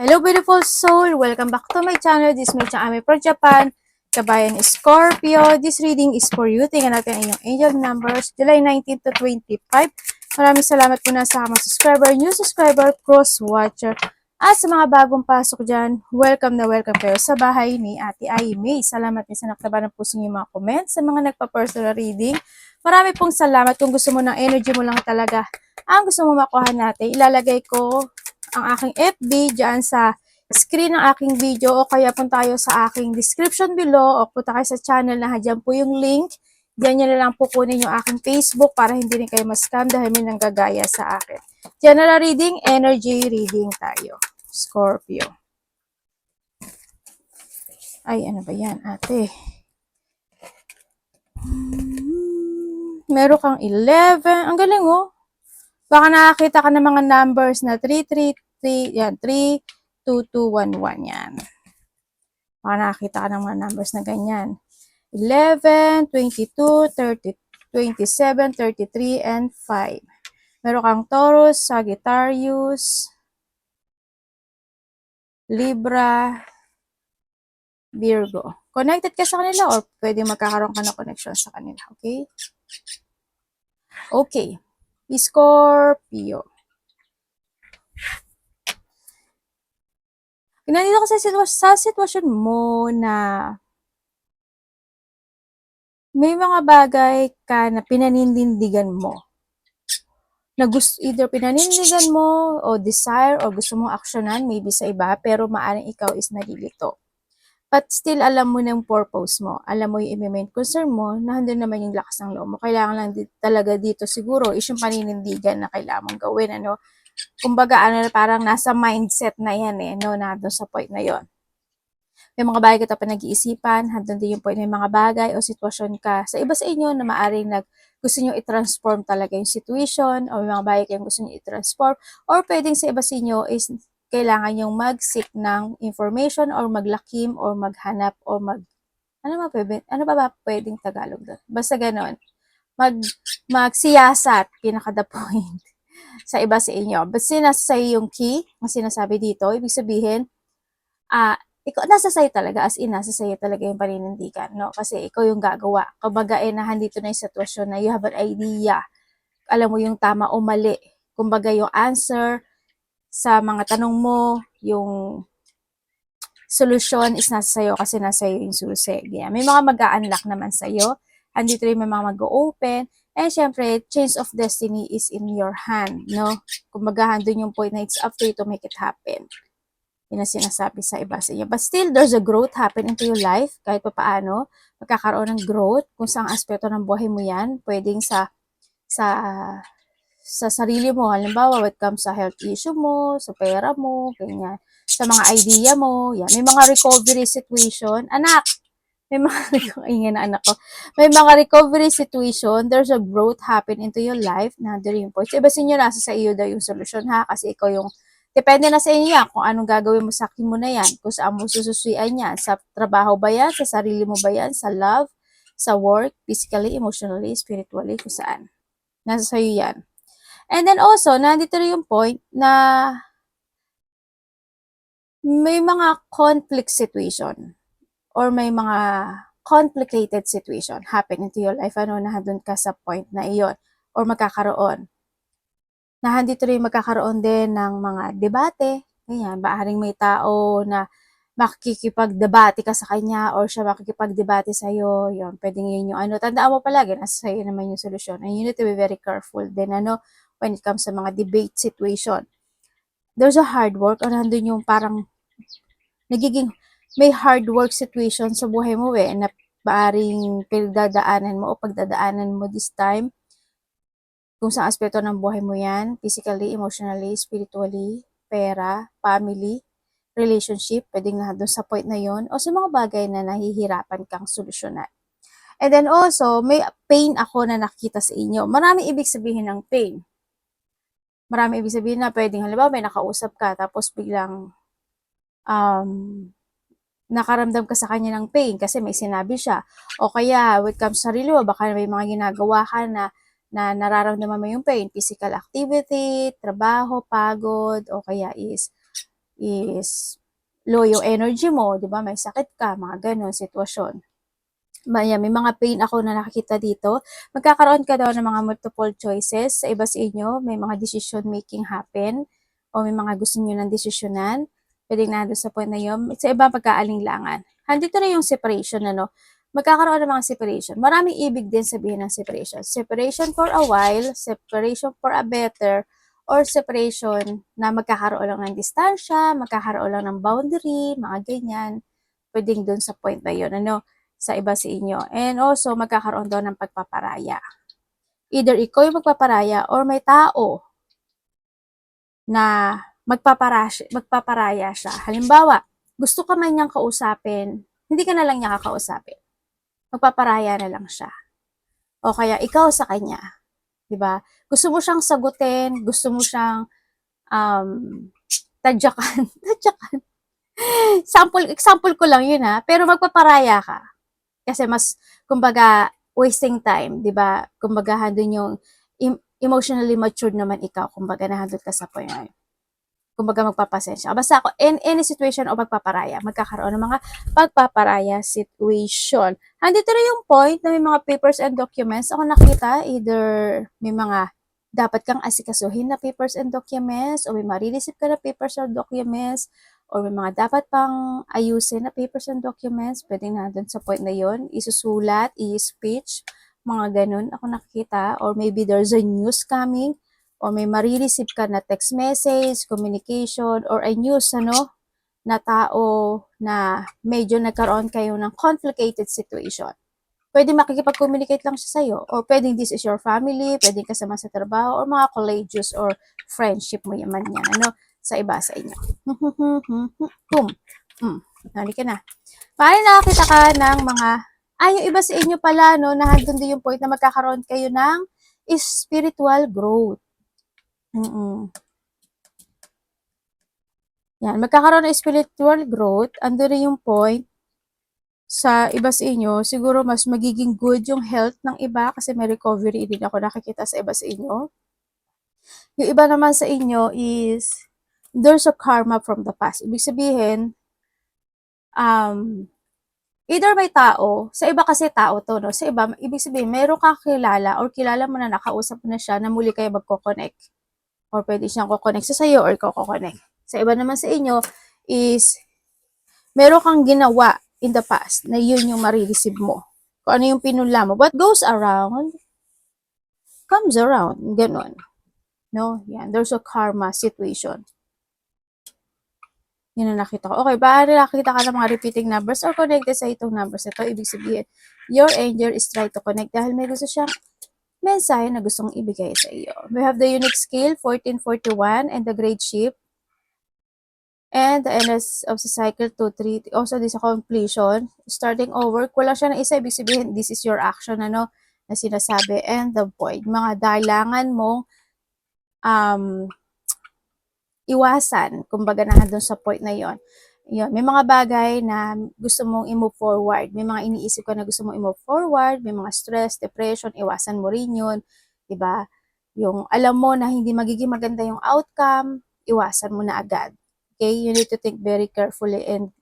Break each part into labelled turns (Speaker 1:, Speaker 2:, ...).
Speaker 1: Hello beautiful soul! Welcome back to my channel. This is Mecha Ame from Japan. Kabayan Scorpio. This reading is for you. Tingnan natin ang inyong angel numbers. July 19 to 25. Maraming salamat po na sa mga subscriber, new subscriber, cross-watcher. At sa mga bagong pasok dyan, welcome na welcome kayo sa bahay ni Ate Aimee. Salamat din sa nakatabanan po sa inyong mga comments, sa mga nagpa-personal reading. Marami pong salamat. Kung gusto mo ng energy mo lang talaga, ang gusto mo makuha natin, ilalagay ko ang aking FB dyan sa screen ng aking video o kaya punta tayo sa aking description below o punta kayo sa channel na dyan po yung link. Diyan nyo na lang po kunin yung aking Facebook para hindi rin kayo ma-scam dahil may nanggagaya sa akin. General reading, energy reading tayo. Scorpio. Ay, ano ba yan, ate? Meron kang 11. Ang galing, oh. Baka nakakita ka ng mga numbers na 333, yan, 32211, yan. Baka nakakita ka ng mga numbers na ganyan. 11, 22, 30, 27, 33, and 5. Meron kang Taurus, Sagittarius, Libra, Virgo. Connected ka sa kanila or pwede magkakaroon ka ng connection sa kanila, okay? Okay. Scorpio. Nandito ka sa sitwasyon mo na may mga bagay ka na pinanindigan mo. Na gusto, either pinanindigan mo o desire o gusto mong aksyonan, maybe sa iba, pero maaaring ikaw is nalilito. But still, alam mo na yung purpose mo. Alam mo yung main concern mo, na handun naman yung lakas ng loob mo. Kailangan lang talaga dito siguro is yung paninindigan na kailangan mong gawin. Ano? Kumbaga, parang nasa mindset na yan no? Nandun sa point na yon. May mga bagay ka pa nag-iisipan, handun din yung point, may mga bagay o sitwasyon ka sa iba sa inyo na maaaring gusto nyo i-transform talaga yung situation, o may mga bagay kayong gusto nyo i-transform, or pwedeng sa iba sa inyo is kailangan yung mag-seek ng information or maglakim or maghanap or ano ba pwedeng Tagalog doon? Basta ganon. Magsiyasat, pinaka the point, sa iba sa inyo. Basta nasa sa'yo yung key, ang sinasabi dito, ibig sabihin, ikaw, nasa sa'yo talaga, as in, nasa sa'yo talaga yung paninindigan, no? Kasi ikaw yung gagawa. Kumbaga, nahandito na yung sitwasyon na you have an idea. Alam mo yung tama o mali. Kumbaga, yung answer sa mga tanong mo, yung solusyon is nasa sa'yo kasi nasa sa'yo yung susi. Yeah. May mga mag-a-unlock naman sa'yo. Andito rin may mga mag-open. And syempre, change of destiny is in your hand, no? Kumbaga, handun yung point na it's up to you to make it happen. Yun ang sinasabi sa iba sa inyo. But still, there's a growth happen into your life. Kahit pa paano, magkakaroon ng growth. Kung saang aspeto ng buhay mo yan, pwedeng sa sarili mo. Halimbawa, when it comes sa health issue mo, sa pera mo, ganyan. Sa mga idea mo, yan. May mga recovery situation. Anak! May mga, ingin na anak ko. May mga recovery situation, there's a growth happen into your life na yung point. So, iba sa inyo, nasa sa iyo daw yung solusyon ha, kasi ikaw yung depende na sa inyo yan, kung anong gagawin mo sa akin mo na yan, kung saan mo sususuian yan, sa trabaho ba yan, sa sarili mo ba yan, sa love, sa work, physically, emotionally, spiritually, kung saan. Nasa sa'yo yan. And then also, nandito rin yung point na may mga conflict situation or may mga complicated situation happen into your life, nandun ka sa point na iyon or magkakaroon. Nandito rin magkakaroon din ng mga debate. Ganyan, maaring may tao na makikipagdebate ka sa kanya or siya makikipagdebate sa'yo. Yun, pwedeng yun yung tandaan mo palagi, nasa sa'yo naman yung solusyon. And you need to be very careful din, when it comes sa mga debate situation. There's a hard work or nandun yung parang may hard work situation sa buhay mo na maaring pinagdadaanan mo o pagdadaanan mo this time. Kung sa aspeto ng buhay mo yan, physically, emotionally, spiritually, pera, family, relationship, pwedeng na doon sa point na yon o sa mga bagay na nahihirapan kang solusyonan. And then also, may pain ako na nakita sa inyo. Maraming ibig sabihin ng pain. Maraming ibig sabihin na pwedeng, halimbawa, may nakausap ka, tapos biglang nakaramdam ka sa kanya ng pain kasi may sinabi siya. O kaya, when it comes sa sarili mo, baka may mga ginagawa ka na nararamdaman mo yung pain, physical activity, trabaho, pagod, o kaya is is low yung energy mo, di ba? May sakit ka, mga ganun sitwasyon. May mga pain ako na nakikita dito. Magkakaroon ka daw ng mga multiple choices sa iba sa inyo. May mga decision making happen o may mga gusto niyo ng desisyonan. Pwedeng nandun sa point na yun. Sa iba, pagkaalinlangan. Handito na yung separation, ano? Magkakaroon ng mga separation. Maraming ibig din sabihin ng separation. Separation for a while, separation for a better, or separation na magkakaroon lang ng distansya, magkakaroon lang ng boundary, mga ganyan. Pwedeng dun sa point na yun, ano? Sa iba sa inyo. And also, magkakaroon daw ng pagpaparaya. Either ikaw yung magpaparaya or may tao na magpaparaya siya. Halimbawa, gusto ka man niyang kausapin, hindi ka na lang niya kakausapin. Magpaparaya na lang siya. O kaya ikaw sa kanya. 'Di ba? Gusto mo siyang sagutin, gusto mo siyang um, tadyakan. Tadyakan. Example ko lang yun ha. Pero magpaparaya ka. Kasi mas, kumbaga, wasting time, di ba? Kumbaga, handun yung emotionally matured naman ikaw. Kumbaga, nahandun ka sa point na yun. Kumbaga, magpapasensya. Basta ako, in any situation o magpaparaya, magkakaroon ng mga pagpaparaya situation. Handito na yung point na may mga papers and documents. Ako nakita, either may mga dapat kang asikasuhin na papers and documents o may marireceive ka na papers or documents or may mga dapat pang ayusin na papers and documents, pwedeng nandun sa point na yon, isusulat, i-speech, mga ganun ako nakikita, or maybe there's a news coming, or may marireceive ka na text message, communication, or a news, ano, na tao na medyo nagkaroon kayo ng complicated situation. Pwede makikipag-communicate lang siya sa'yo, or pwedeng this is your family, pwedeng kasama sa trabaho, or mga collegios, or friendship mo yaman yan, ano, sa iba sa inyo. Boom. Halika na. Paano nakakita ka ng mga, yung iba sa inyo pala, no, nandun din yung point na magkakaroon kayo ng spiritual growth. Yan, magkakaroon ng spiritual growth, ando rin yung point sa iba sa inyo, siguro mas magiging good yung health ng iba kasi may recovery din ako nakikita sa iba sa inyo. Yung iba naman sa inyo is there's a karma from the past. Ibig sabihin, either may tao, sa iba kasi tao to, no? Sa iba, ibig sabihin, meron kang kilala or kilala mo na nakausap mo na siya na muli kayo magkoconnect. Or pwede siyang kukonect sa sayo or ikaw kukonect. Sa iba naman sa inyo is meron kang ginawa in the past na yun yung marireceive mo. Kung ano yung pinunla mo. What goes around, comes around. Ganon. No? Yan. There's a karma situation. Yan ang nakita ko. Okay, baka nakita ka ng mga repeating numbers or connected sa itong numbers ito. Ibig sabihin, your angel is trying to connect dahil may gusto siyang mensahe na gustong ibigay sa iyo. We have the unique scale, 1441, and the grade shift. And the endless of the cycle 2, 3. Also, this is a completion. Starting over. Kulang siya ng isa. Ibig sabihin, this is your action, ano, na sinasabi. And the void. Mga dahilangan mong iwasan. Kumbaga na doon sa point na yon. Yun. May mga bagay na gusto mong i-move forward. May mga iniisip ka na gusto mong i-move forward. May mga stress, depression. Iwasan mo rin yun. Diba? Yung alam mo na hindi magiging maganda yung outcome, iwasan mo na agad. Okay, you need to think very carefully and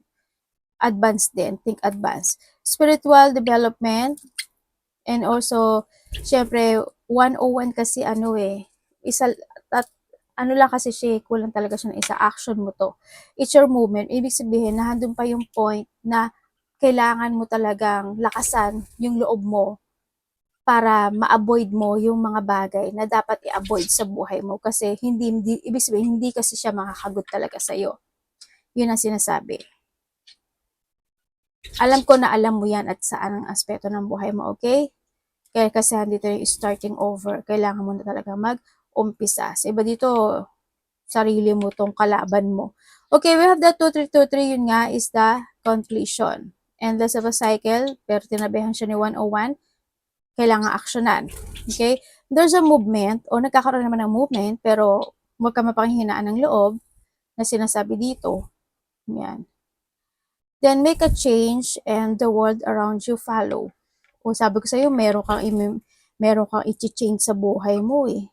Speaker 1: advance din. Think advance. Spiritual development and also, syempre, 101 kasi isa, ano lang kasi siya, kulang talaga siya ng isa, action mo to. It's your movement. Ibig sabihin, nahandun pa yung point na kailangan mo talagang lakasan yung loob mo para ma-avoid mo yung mga bagay na dapat i-avoid sa buhay mo kasi ibig sabihin, hindi kasi siya makakagot talaga sa'yo. Yun ang sinasabi. Alam ko na alam mo yan at saan ang aspeto ng buhay mo, okay? Kaya kasi dito yung starting over. Kailangan mo na talaga mag-umpisa. Sa iba dito, sarili mo tong kalaban mo. Okay, we have the 2323. Yun nga is the completion. Endless of a cycle, pero tinabihan siya ni 101. Kailangan aksyonan. Okay? There's a movement, o nagkakaroon naman ng movement, pero huwag ka mapanghinaan ng loob na sinasabi dito. Yan. Then make a change and the world around you follow. O sabi ko sa'yo, meron kang i-change sa buhay mo eh.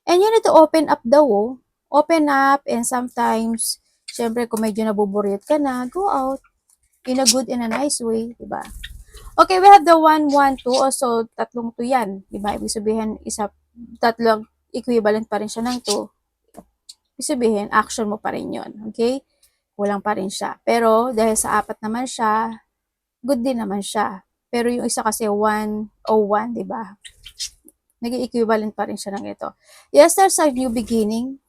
Speaker 1: And you need to open up daw, open up, and sometimes, syempre kung medyo nabuburyot ka na, go out in a good and a nice way, diba? Okay, we have the 1, 1, 2, also tatlong 2 yan, diba? Ibig sabihin, tatlong equivalent pa rin siya ng 2. Ibig sabihin, action mo pa rin yun, okay? Kulang pa rin siya. Pero, dahil sa 4 naman siya, good din naman siya. Pero yung isa kasi 1, 01, diba? Naging equivalent pa rin siya ng ito. Yes, there's a new beginning.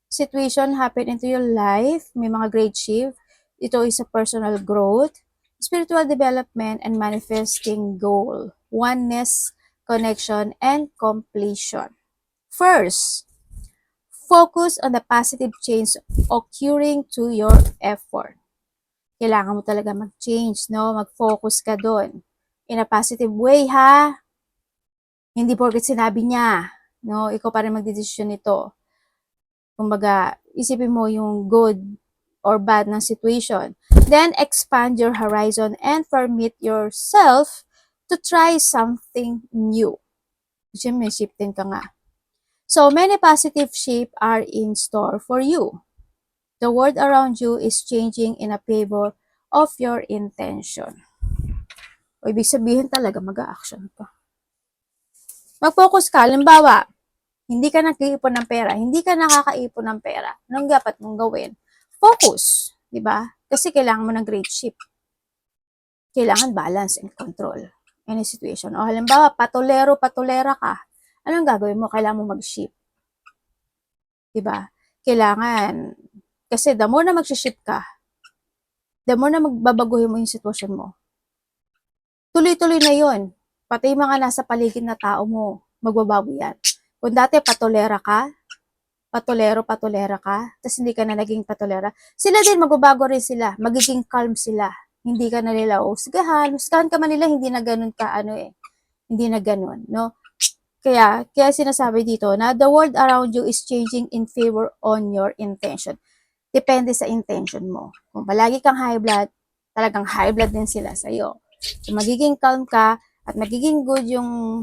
Speaker 1: Situation happen into your life. May mga great shift. Ito is a personal growth, spiritual development, and manifesting goal. Oneness, connection, and completion. First, focus on the positive change occurring to your effort. Kailangan mo talaga mag-change, no? Mag-focus ka doon. In a positive way, ha? Hindi porket sinabi niya, no? Ikaw pa rin magdedesisyon nito. Kumbaga, isipin mo yung good or bad ng situation. Then, expand your horizon and permit yourself to try something new. Kasi may shifting ka nga. So, many positive shifts are in store for you. The world around you is changing in a favor of your intention. O, ibig sabihin talaga mag-a-action ka. Mag-focus ka. Halimbawa, hindi ka nag-iipon ng pera, hindi ka nakakaipon ng pera. Anong dapat mong gawin? Focus. Diba? Kasi kailangan mo ng great shift. Kailangan balance and control. Any situation. O halimbawa, patulera ka. Anong gagawin mo? Kailangan mo mag-shift. Diba? Kailangan, kasi the more na mag-shift ka, the more na magbabaguhin mo yung sitwasyon mo. Tuloy-tuloy na yon. Pati yung mga nasa paligid na tao mo, magbabago yan. Kung dati patulera ka, patulera ka, tapos hindi ka na naging patulera, sila din, magbabago rin sila, magiging calm sila. Hindi ka na nila, husgahan ka man nila, hindi na ganun ka, hindi na ganun, no? Kaya sinasabi dito na the world around you is changing in favor on your intention. Depende sa intention mo. Kung palagi kang high blood, talagang high blood din sila sa'yo. Kung magiging calm ka, at magiging good yung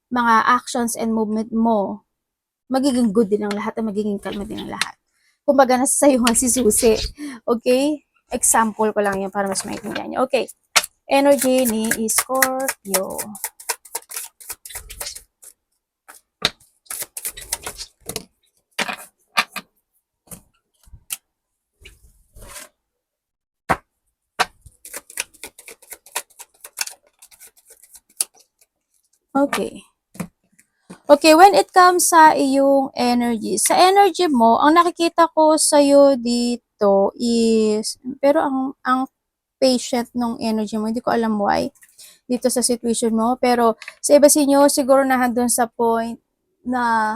Speaker 1: mga actions and movement mo, magiging good din ang lahat at magiging kalma din ang lahat. Kumbaga, nasa sayo nga si Susi. Okay? Example ko lang yan para mas maintindihan niyo. Okay. Energy ni Scorpio. Okay. Okay, when it comes sa iyong energy, sa energy mo, ang nakikita ko sa'yo dito is, pero ang patient nung energy mo, hindi ko alam why, dito sa situation mo, pero sa iba sa inyo, siguro nandun sa point na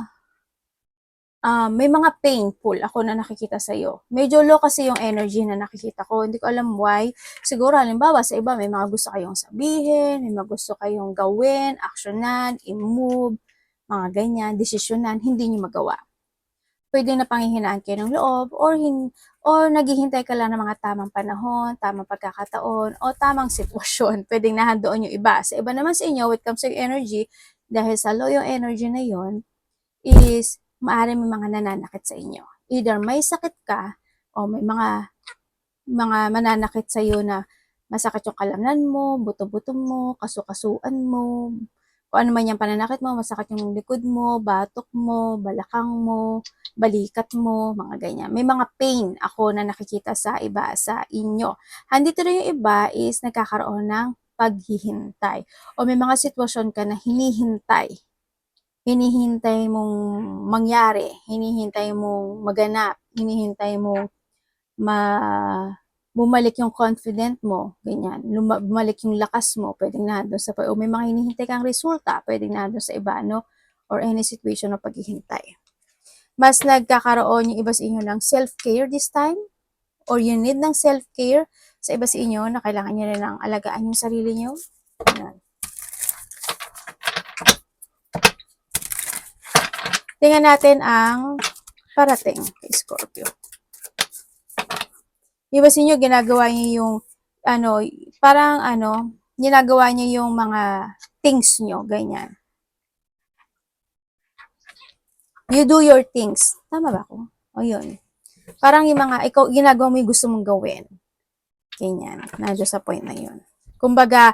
Speaker 1: may mga painful ako na nakikita sa'yo. Medyo low kasi yung energy na nakikita ko. Hindi ko alam why. Siguro, halimbawa, sa iba, may mga gusto kayong sabihin, may mga gusto kayong gawin, actionan, i-move, mga ganyan, desisyonan, hindi nyo magawa. Pwede na panghihinaan kayo ng loob, or naghihintay ka lang ng mga tamang panahon, tamang pagkakataon, o tamang sitwasyon. Pwedeng nahandoon yung iba. Sa iba naman sa inyo, when it comes to your energy, dahil sa low yung energy na yon is maaari may mga nananakit sa inyo. Either may sakit ka o may mga mananakit sa iyo na masakit yung kalamnan mo, buto-buto mo, kasukasuan mo, kung ano man yung pananakit mo, masakit yung likod mo, batok mo, balakang mo, balikat mo, mga ganyan. May mga pain ako na nakikita sa iba sa inyo. Handito na yung iba is nagkakaroon ng paghihintay o may mga sitwasyon ka na hinihintay mong mangyari, hinihintay mong maganap, hinihintay mong bumalik yung confident mo, ganyan, bumalik yung lakas mo, pwedeng nandun sa, o may mga hinihintay kang resulta, pwedeng nandun sa iba, no? Or any situation na paghihintay. Mas nagkakaroon yung iba sa inyo ng self-care this time, or you need ng self-care sa iba sa inyo na kailangan nyo rin ng alagaan yung sarili nyo. Ayan. Tingnan natin ang parating kay Scorpio. Iba sa inyo, ginagawa niyo yung, ginagawa niyo yung mga things nyo, ganyan. You do your things. Tama ba ako? O yun. Parang yung mga, ikaw, ginagawa mo yung gusto mong gawin. Ganyan. Nandiyo sa point na yun. Kumbaga,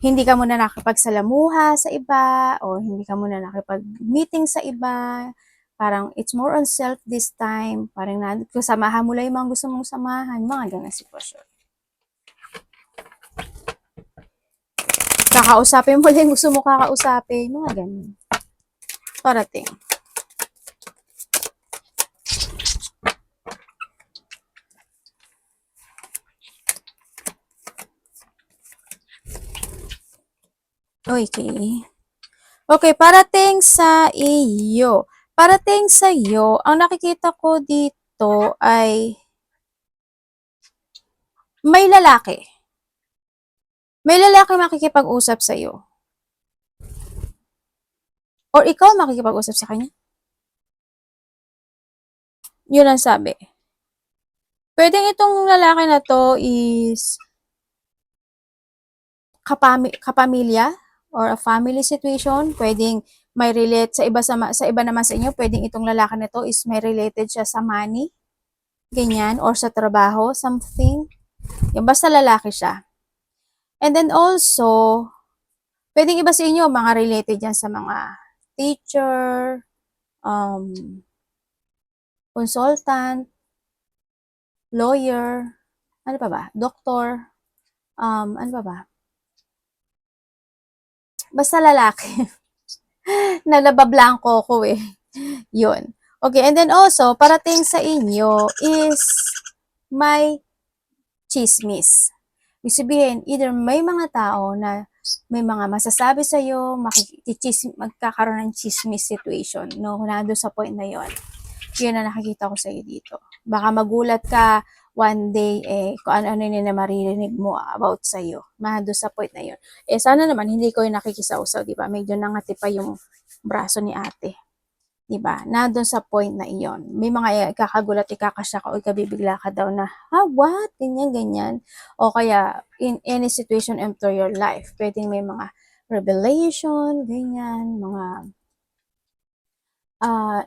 Speaker 1: hindi ka muna nakipagsalamuha sa iba, o hindi ka muna nakipag-meeting sa iba. Parang, it's more on self this time. Parang, samahan mo lang yung mga gusto mong samahan. Mga ganang sitwasyon. Kakausapin mo lang yung gusto mo kakausapin. Mga ganun. Parating. Okay. Okay, parating sa iyo. Parating sa iyo, ang nakikita ko dito ay may lalaki. May lalaki makikipag-usap sa iyo. Or ikaw makikipag-usap sa kanya. Yun ang sabi. Pwedeng itong lalaki na to is kapamilya or a family situation. Pwedeng may relate sa iba naman sa inyo. Pwedeng itong lalaki na to is may related siya sa money. Ganyan. Or sa trabaho. Something. Yung basta lalaki siya. And then also, pwedeng iba sa inyo, mga related yan sa mga teacher, consultant, lawyer, ano pa ba? Doctor, ano pa ba? Basta lalaki. Nalabablanko ko eh. Yun. Okay, and then also, parating sa inyo is may chismis. Ibig sabihin, either may mga tao na may mga masasabi sa'yo, magkakaroon ng chismis situation, no? Nando sa point na yon. Yun na nakikita ko sa'yo dito. Baka magulat ka one day, kung ano-ano na maririnig mo about sa'yo. Nando sa point na yon. Sana naman, hindi ko yung nakikisawsaw, di ba? Medyo nangati pa yung braso ni ate. Diba? Nandun sa point na iyon. May mga ikakagulat, ikakasya ka, o ikabibigla ka daw na, what? Ganyan, ganyan. O kaya, in any situation enter your life, pwedeng may mga revelation, ganyan, mga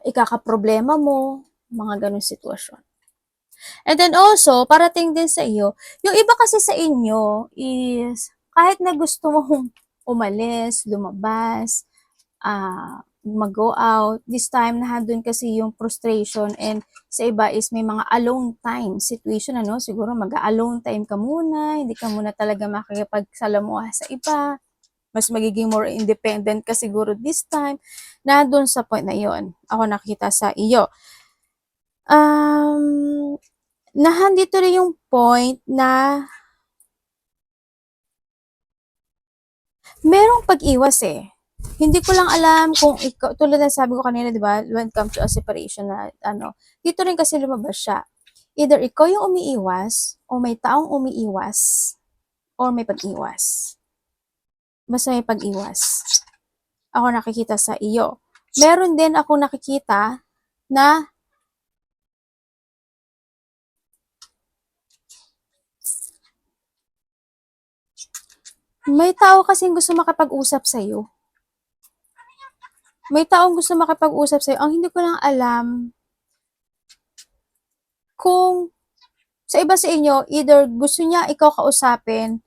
Speaker 1: ikakaproblema mo, mga ganun sitwasyon. And then also, parating din sa iyo, yung iba kasi sa inyo is, kahit na gusto mong umalis, lumabas, mag-go out. This time, nandun kasi yung frustration, and sa iba is may mga alone time situation, ano? Siguro mag-alone time ka muna, hindi ka muna talaga makikipagsalamuha sa iba. Mas magiging more independent ka siguro this time. Nandun sa point na yon. Ako nakita sa iyo. Nahandito rin yung point na merong pag-iwas eh. Hindi ko lang alam kung ikaw, tulad ng sabi ko kanina, di ba, when it comes to a separation na, dito rin kasi lumabas siya. Either ikaw yung umiiwas, o may taong umiiwas, or may pag-iwas. Basta may pag-iwas. Ako nakikita sa iyo. Meron din ako nakikita na may tao kasing gusto makapag-usap sa iyo. May taong gusto makipag-usap sa'yo. Ang hindi ko lang alam kung sa iba sa inyo, either gusto niya ikaw kausapin,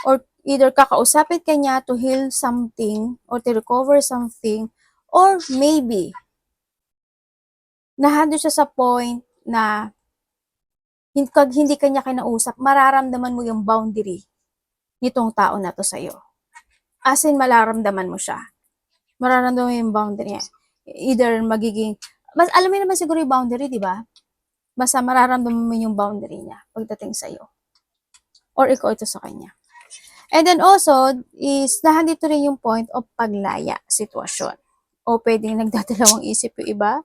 Speaker 1: or either kakausapin ka niya to heal something, or to recover something, or maybe, nahando siya sa point na hindi ka niya kinausap, mararamdaman mo yung boundary nitong tao na to sa'yo. As in, mararamdaman mo siya. Mararamdaman mo yung boundary niya. Either magiging, alam mo naman siguro yung boundary, di ba? Basta mararamdaman mo yung boundary niya pagdating sa'yo. Or ikaw ito sa kanya. And then also, is nahandito rin yung point of paglaya sitwasyon. O pwedeng nagdadalawang isip yung iba.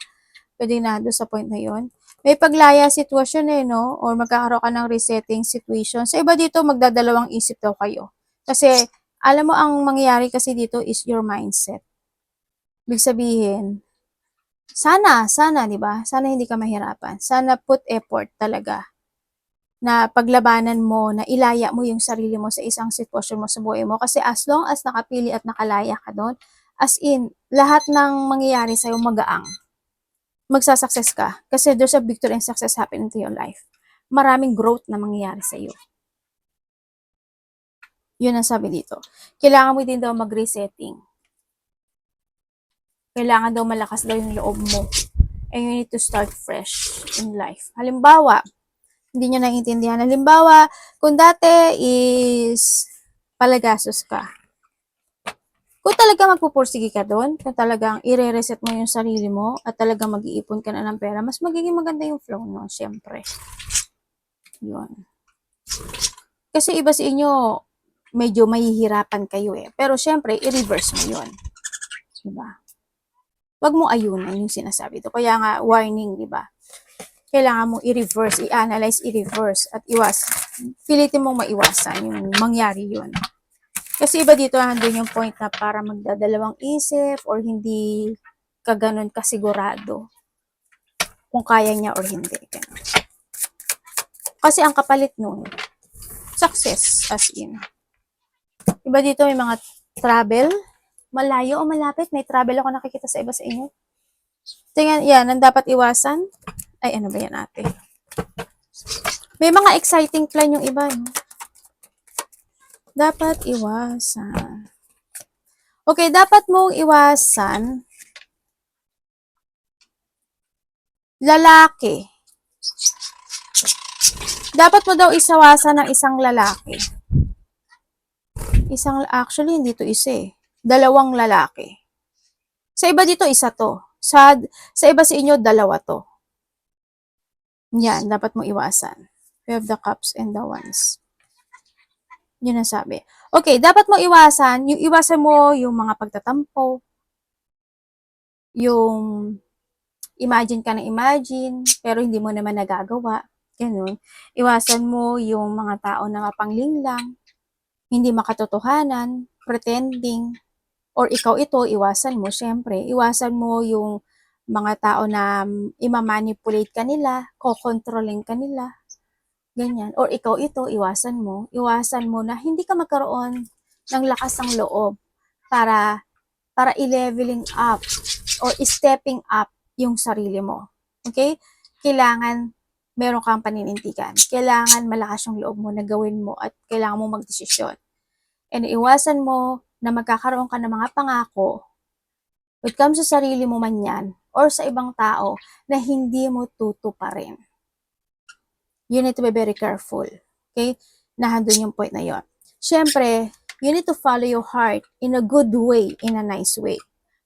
Speaker 1: Pwedeng nando sa point na yon. May paglaya sitwasyon no? Or magkakaroon ka ng resetting situation. Sa iba dito, magdadalawang isip daw kayo. Kasi, alam mo, ang mangyayari kasi dito is your mindset. Ibig sabihin, sana, di ba? Sana hindi ka mahirapan. Sana put effort talaga na paglabanan mo, na ilaya mo yung sarili mo sa isang sitwasyon mo sa buhay mo. Kasi as long as nakapili at nakalaya ka doon, as in, lahat ng mangyayari sa'yo magaang. magsasucess ka. Kasi there's a victory and success happening to your life. Maraming growth na mangyayari sa iyo. Yun ang sabi dito. Kailangan mo din daw mag-resetting. Kailangan daw malakas daw yung loob mo. And you need to start fresh in life. Halimbawa, hindi nyo naiintindihan. Halimbawa, kung dati is palagastos ka. Kung talaga magpupursige ka doon, kung talagang i-reset mo yung sarili mo at talagang mag-iipon ka na ng pera, mas magiging maganda yung flow no, syempre. Yun. Kasi iba sa inyo, medyo mahihirapan kayo eh. Pero syempre, i-reverse mo yun. Diba? Huwag mo ayunan yung sinasabi ito. Kaya nga, warning, diba? Kailangan mong i-reverse, i-analyze, i-reverse, at pilitin mong maiwasan yung mangyari yun. Kasi iba dito, andun yung point na para magdadalawang isip or hindi ka ganun kasigurado kung kaya niya or hindi. Kasi ang kapalit nun, success as in. Iba dito may mga travel, malayo o malapit, may travel ako nakikita sa iba sa inyo. Tingnan, yan, ang dapat iwasan. Ay, ano ba yan ate? May mga exciting plan yung iba, no? Dapat iwasan. Okay, dapat mong iwasan lalaki. Dapat mo daw isawasan ng isang lalaki. Actually, hindi to isa eh. Dalawang lalaki. Sa iba dito, isa to. Sa iba sa inyo, dalawa to. Yan, dapat mo iwasan. We have the cups and the wands. Yun ang sabi. Okay, dapat mo iwasan. Yung iwasan mo yung mga pagtatampo. Yung imagine ka na imagine, pero hindi mo naman nagagawa. Ganun. Iwasan mo yung mga tao na mapanglinglang, hindi makatotohanan, pretending, or ikaw ito, iwasan mo, syempre. Iwasan mo yung mga tao na imamanipulate ka nila, kokontrolling ka nila, ganyan. Or ikaw ito, iwasan mo. Iwasan mo na hindi ka magkaroon ng lakas ng loob para i-leveling up or stepping up yung sarili mo. Okay? Kailangan meron kang paninindigan. Kailangan malakas yung loob mo na gawin mo at kailangan mo magdesisyon. And iwasan mo na magkakaroon ka ng mga pangako when it comes sa sarili mo man yan or sa ibang tao na hindi mo tutuparin. You need to be very careful. Okay? Nahandun yung point na yon. Siyempre, you need to follow your heart in a good way, in a nice way.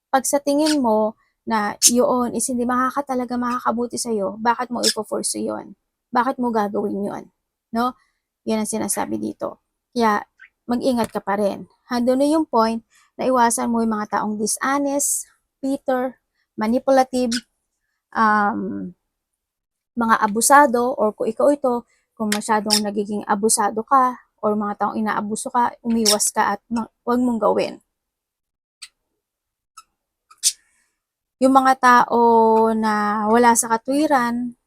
Speaker 1: Pag sa tingin mo na yun is hindi talaga makakabuti sa'yo, bakit mo ipo-force yun? Bakit mo gagawin yun? No? Yan ang sinasabi dito. Kaya, mag-ingat ka pa rin. Handun na yung point na iwasan mo yung mga taong dishonest, bitter, manipulative, mga abusado, or kung ikaw ito, kung masyadong nagiging abusado ka, or mga taong inaabuso ka, umiwas ka at huwag mong gawin. Yung mga tao na wala sa katwiran,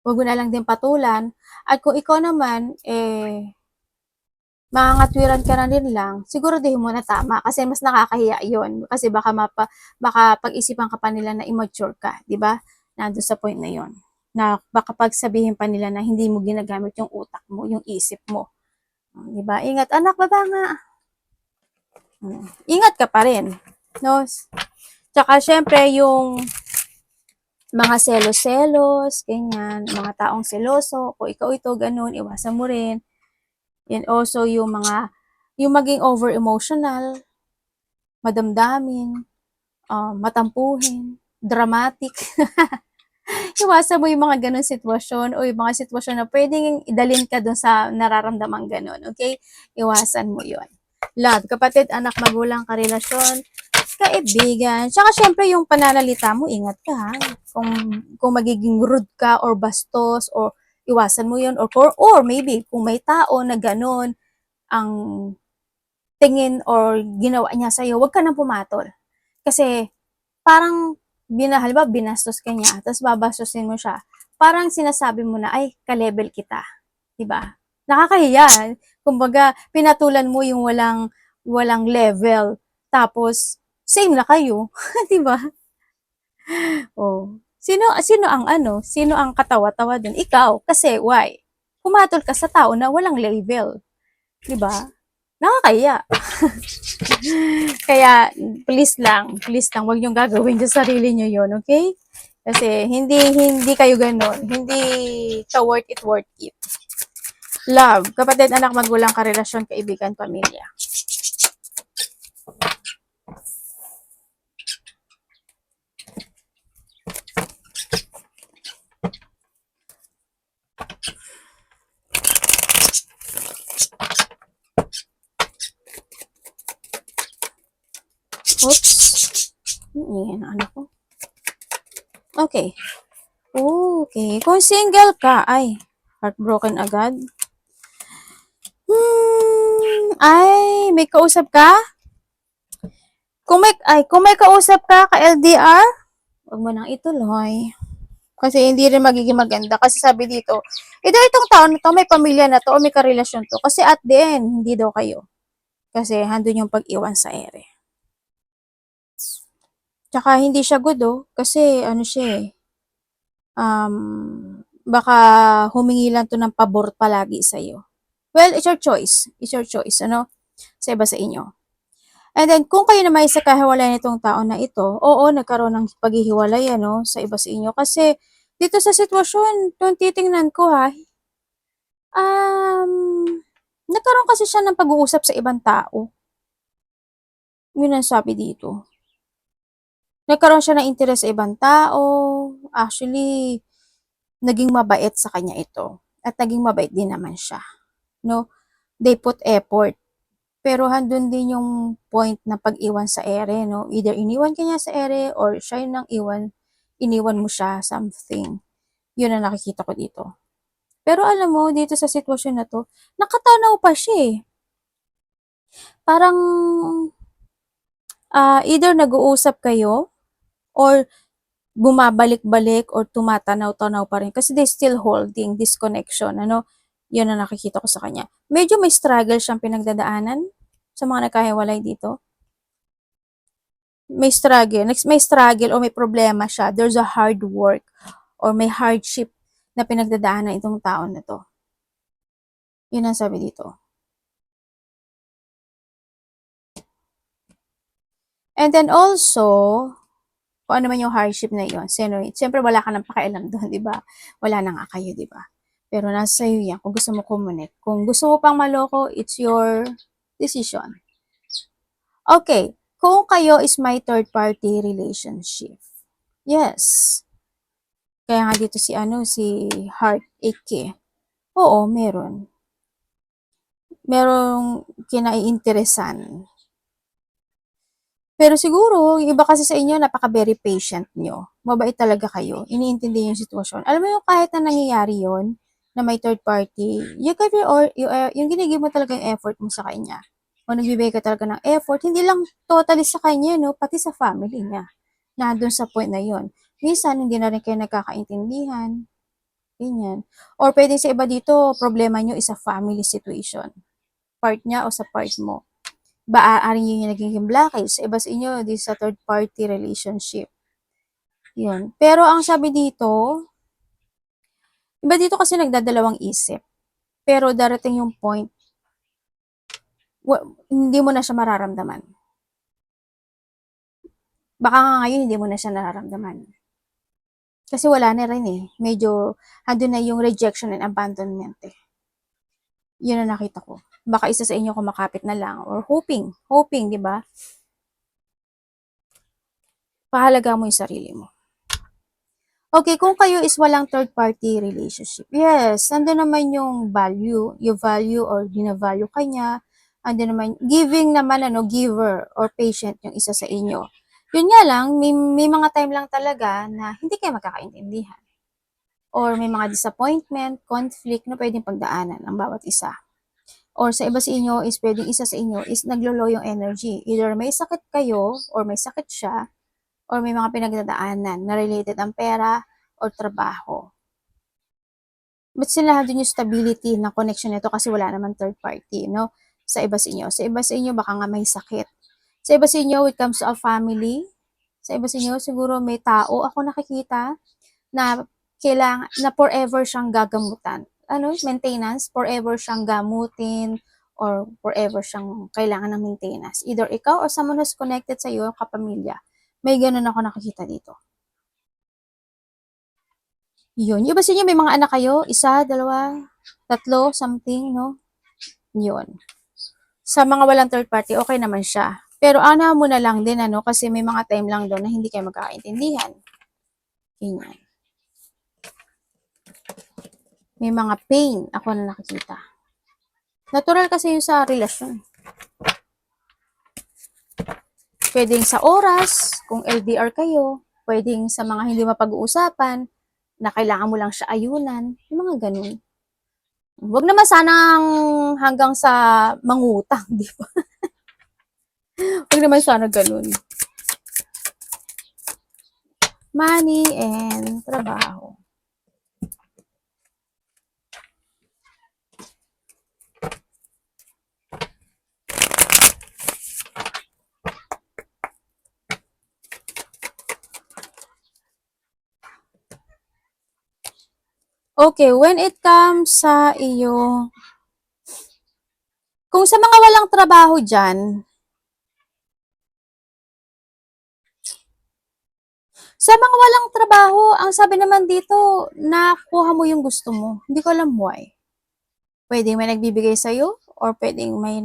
Speaker 1: huwag mo na lang din patulan. At kung ikaw naman, mangangatwiran ka na rin lang, siguro din mo na tama kasi mas nakakahiya yon. Kasi baka pag-isipan ka pa nila na immature ka, di ba? Nandun sa point na yon. Na baka pagsabihin pa nila na hindi mo ginagamit yung utak mo, yung isip mo. Di ba? Ingat, anak, baba nga. Ingat ka pa rin. No? Tsaka, syempre, yung mga selos-selos, ganyan, mga taong seloso, kung ikaw ito, ganun, iwasan mo rin. And also, yung maging over-emotional, madamdamin, matampuhin, dramatic. Iwasan mo yung mga ganun sitwasyon o yung mga sitwasyon na pwedeng idalin ka dun sa nararamdaman ganun, okay? Iwasan mo yon. Love, kapatid, anak, magulang, karelasyon, kaibigan. Tsaka syempre yung pananalita mo, ingat ka ha. Kung magiging rude ka or bastos or iwasan mo yun or maybe kung may tao na ganun ang tingin or ginawa niya sa'yo, huwag ka nang pumatol. Kasi parang halimbawa binastos ka niya, tapos babastusin mo siya. Parang sinasabi mo na, ay, ka-level kita. Diba? Nakakahiya. Kumbaga, pinatulan mo yung walang level. Tapos, same na kayo. Diba? Oh. Sino ang katawa-tawa dun? Ikaw. Kasi why? Pumatol ka sa tao na walang label. 'Di ba? Nakakahiya. Kaya please lang, wag niyong gagawin sa sarili niyo 'yon, okay? Kasi hindi hindi kayo gano'n. Hindi ka worth it. Love, kapatid, anak, magulang, karelasyon, kaibigan, pamilya. Oops. Yan ang anak ko. Okay. Okay. Kung single ka, ay, heartbroken agad. Ay, may kausap ka? Kung may kausap ka LDR, wag mo nang ituloy. Kasi hindi rin magiging maganda. Kasi sabi dito, itong taon na to, may pamilya na to, o may karelasyon to. Kasi at the end, hindi daw kayo. Kasi handun yung pag-iwan sa ere. Tsaka hindi siya good, oh. Kasi ano siya eh, baka humingi lang to ng pabor palagi sa'yo. Well, it's your choice. It's your choice, ano? Sa iba sa inyo. And then, kung kayo naman sa kahiwalay nitong tao na ito, oo, nagkaroon ng paghihiwalay, ano, sa iba sa inyo. Kasi, dito sa sitwasyon, kung titingnan ko ha, nagkaroon kasi siya ng pag-uusap sa ibang tao. Yun ang sabi dito. Nagkaroon siya ng interes sa ibang tao. Actually, naging mabait sa kanya ito. At naging mabait din naman siya. No? They put effort. Pero handun din yung point na pag-iwan sa ere, no? Either iniwan ka niya sa ere or siya yung nang iniwan mo siya, something. Yun ang nakikita ko dito. Pero alam mo, dito sa sitwasyon na to, nakatanaw pa siya eh. Parang, either nag-uusap kayo or bumabalik-balik or tumatanaw-tanaw pa rin kasi they still holding this connection, ano? Yun ang nakikita ko sa kanya. Medyo may struggle siyang pinagdadaanan sa mga nagkahiwalay dito. May struggle o may problema siya. There's a hard work or may hardship na pinagdadaanan itong taon na to. Yun ang sabi dito. And then also, kung ano man yung hardship na yun, siyempre wala ka nang pakialam doon, di ba? Wala na nga kayo, di ba? Pero nasa sa'yo yan, kung gusto mo kumonek. Kung gusto mo pang maloko, it's your decision. Okay, kung kayo is my third party relationship. Yes. Kaya nga dito si Heartache. Oo, meron. Merong kinaiinteresan. Pero siguro, yung iba kasi sa inyo, napaka-very patient nyo. Mabait talaga kayo. Iniintindi yung sitwasyon. Alam mo yung kahit na nangyayari yon na may third party, yung ginigib mo talaga yung effort mo sa kanya. O nagbibigay ka talaga ng effort, hindi lang totally sa kanya, no? Pati sa family niya. Na doon sa point na yon. Minsan, hindi na rin kayo nagkakaintindihan. Ganyan. Or pwedeng sa iba dito, problema nyo is a family situation. Part niya o sa part mo. Aaring yun yung nagiging blockage. Sa iba sa inyo, this is a third party relationship. Yun. Pero ang sabi dito, iba dito kasi nagdadalawang isip. Pero darating yung point, hindi mo na siya mararamdaman. Baka nga ngayon, hindi mo na siya nararamdaman. Kasi wala na rin eh. Medyo, andun na yung rejection and abandonment eh. Yun ang nakita ko. Baka isa sa inyo kumakapit na lang or hoping, di ba? Pahalaga mo yung sarili mo. Okay, kung kayo is walang third party relationship. Yes, andun naman yung value or binavalue kanya. Andun naman, giving naman, giver or patient yung isa sa inyo. Yun nga lang, may mga time lang talaga na hindi kayo magkakaintindihan. Or may mga disappointment, conflict na pwedeng pagdaanan ng bawat isa. Or sa iba sa inyo is pwedeng isa sa inyo is naglo-low yung energy. Either may sakit kayo or may sakit siya or may mga pinagdadaanan na related ang pera or trabaho. But sila doon yung stability ng connection nito kasi wala naman third party, no? Sa iba sa inyo. Sa iba sa inyo, baka nga may sakit. Sa iba sa inyo, it comes to a family Sa iba sa inyo, siguro may tao ako nakikita na kailangan na forever siyang gagamutan. Maintenance, forever siyang gamutin or forever siyang kailangan ng maintenance. Either ikaw or someone who's connected sa iyo, kapamilya. May ganun ako nakikita dito. Yun. Yung ba sa inyo, may mga anak kayo? Isa, dalawa, tatlo, something, no? Yun. Sa mga walang third party, okay naman siya. Pero ana mo na lang din, kasi may mga time lang doon na hindi kayo magkakaintindihan. Ganyan. May mga pain ako na nakikita. Natural kasi yun sa relasyon. Pwedeng sa oras, kung LDR kayo, pwedeng sa mga hindi mapag-uusapan, na kailangan mo lang siya ayunan, yung mga ganun. Huwag naman sanang hanggang sa mangutang, di ba? Huwag naman sana ganun. Money and trabaho. Okay, when it comes sa iyo, kung sa mga walang trabaho dyan, sa mga walang trabaho, ang sabi naman dito, nakuha mo yung gusto mo. Hindi ko alam why. Pwedeng may nagbibigay sa'yo, or pwedeng may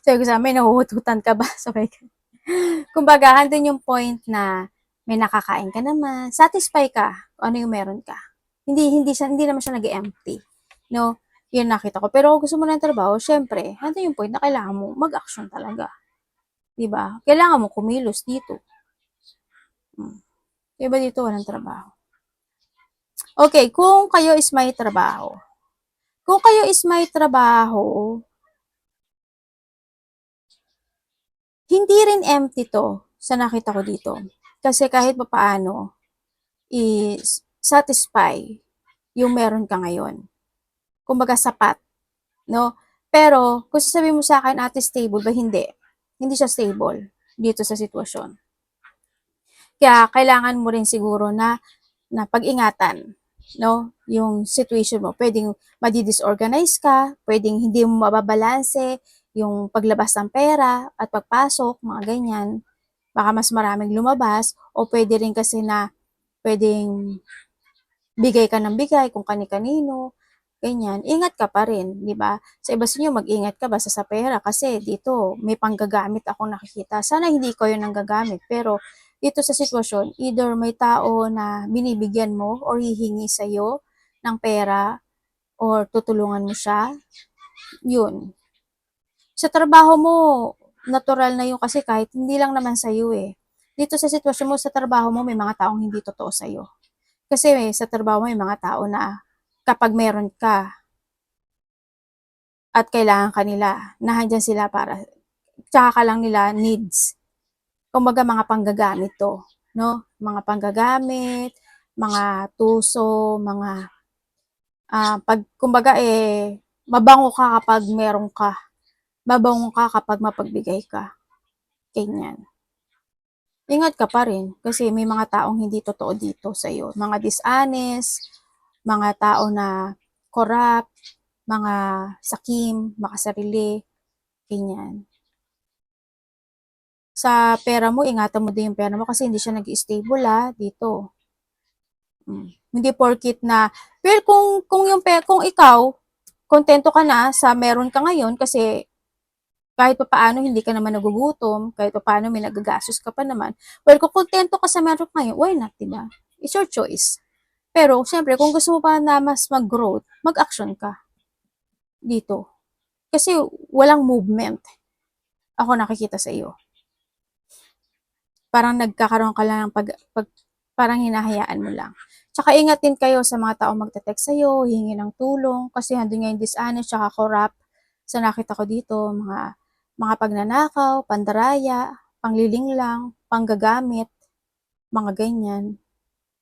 Speaker 1: sabi ko sa may nahuhututan ka ba? Sabay ka. Kumbaga, andun yung point na may nakakain ka naman, satisfy ka kung ano yung meron ka. Hindi naman siya nag-empty. No? Yun nakita ko. Pero kung gusto mo ng trabaho, syempre, andun yung point na kailangan mo mag-action talaga. Diba? Kailangan mo kumilos dito. Diba dito walang trabaho? Okay, kung kayo is may trabaho. Kung kayo is may trabaho, hindi rin empty to sa nakita ko dito. Kasi kahit pa paano, is satisfy yung meron ka ngayon. Kumbaga sapat, no? Pero, kung sasabihin mo sa akin, ate, stable ba? Hindi. Hindi siya stable dito sa sitwasyon. Kaya, kailangan mo rin siguro na pag-ingatan, no? Yung situation mo. Pwedeng madi-disorganize ka, pwedeng hindi mo mababalanse yung paglabas ng pera at pagpasok, mga ganyan. Baka mas maraming lumabas, o pwede rin kasi na pwedeng bigay ka ng bigay kung kani-kanino, ganyan. Ingat ka pa rin, di ba? Sa iba sa inyo, mag-ingat ka basta sa pera kasi dito may panggagamit akong nakikita. Sana hindi ko yun ang gagamit, pero dito sa sitwasyon, either may tao na binibigyan mo or hihingi sa'yo ng pera or tutulungan mo siya, yun. Sa trabaho mo, natural na yun kasi kahit hindi lang naman sa'yo eh. Dito sa sitwasyon mo, sa trabaho mo, may mga taong hindi totoo sa'yo. Kasi sa trabaho mo, may mga tao na kapag meron ka at kailangan ka nila, nandiyan sila para, tsaka ka lang nila needs. Kumbaga mga panggagamit to, no? Mga panggagamit, mga tuso, mga kumbaga mabango ka kapag meron ka. Mabango ka kapag mapagbigay ka. Ganyan. Ingat ka pa rin kasi may mga taong hindi totoo dito sa iyo. Mga dishonest, mga tao na corrupt, mga sakim, makasarili, ganyan. Sa pera mo, ingatan mo din yung pera mo kasi hindi siya nag-stable dito. Hindi porkit na, well, kung ikaw, kontento ka na sa meron ka ngayon kasi kahit pa paano hindi ka naman nagugutom, kahit pa paano may nagagastos ka pa naman, well, kung kontento ka sa meron ka ngayon, why not, diba? It's your choice. Pero, syempre, kung gusto mo pa na mas mag-growth, mag-action ka dito. Kasi walang movement. Ako nakikita sa iyo. Parang nagkakaroon ka lang ng parang hinahayaan mo lang. Tsaka ingat din kayo sa mga taong magte-text sa'yo, hihingi ng tulong, kasi handun nga yung dishonest, tsaka corrupt. Sa nakita ko dito, mga pagnanakaw, pandaraya, pangliling lang, panggagamit, mga ganyan.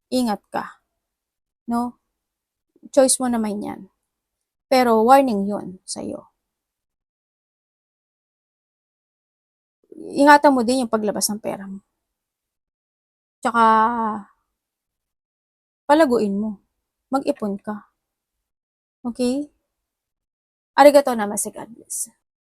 Speaker 1: Ingat ka. No? Choice mo naman yan. Pero warning yun sa'yo. Ingatan mo din yung paglabas ng pera mo. Tsaka palaguin mo. Mag-ipon ka. Okay? Arigatou namaste, God bless.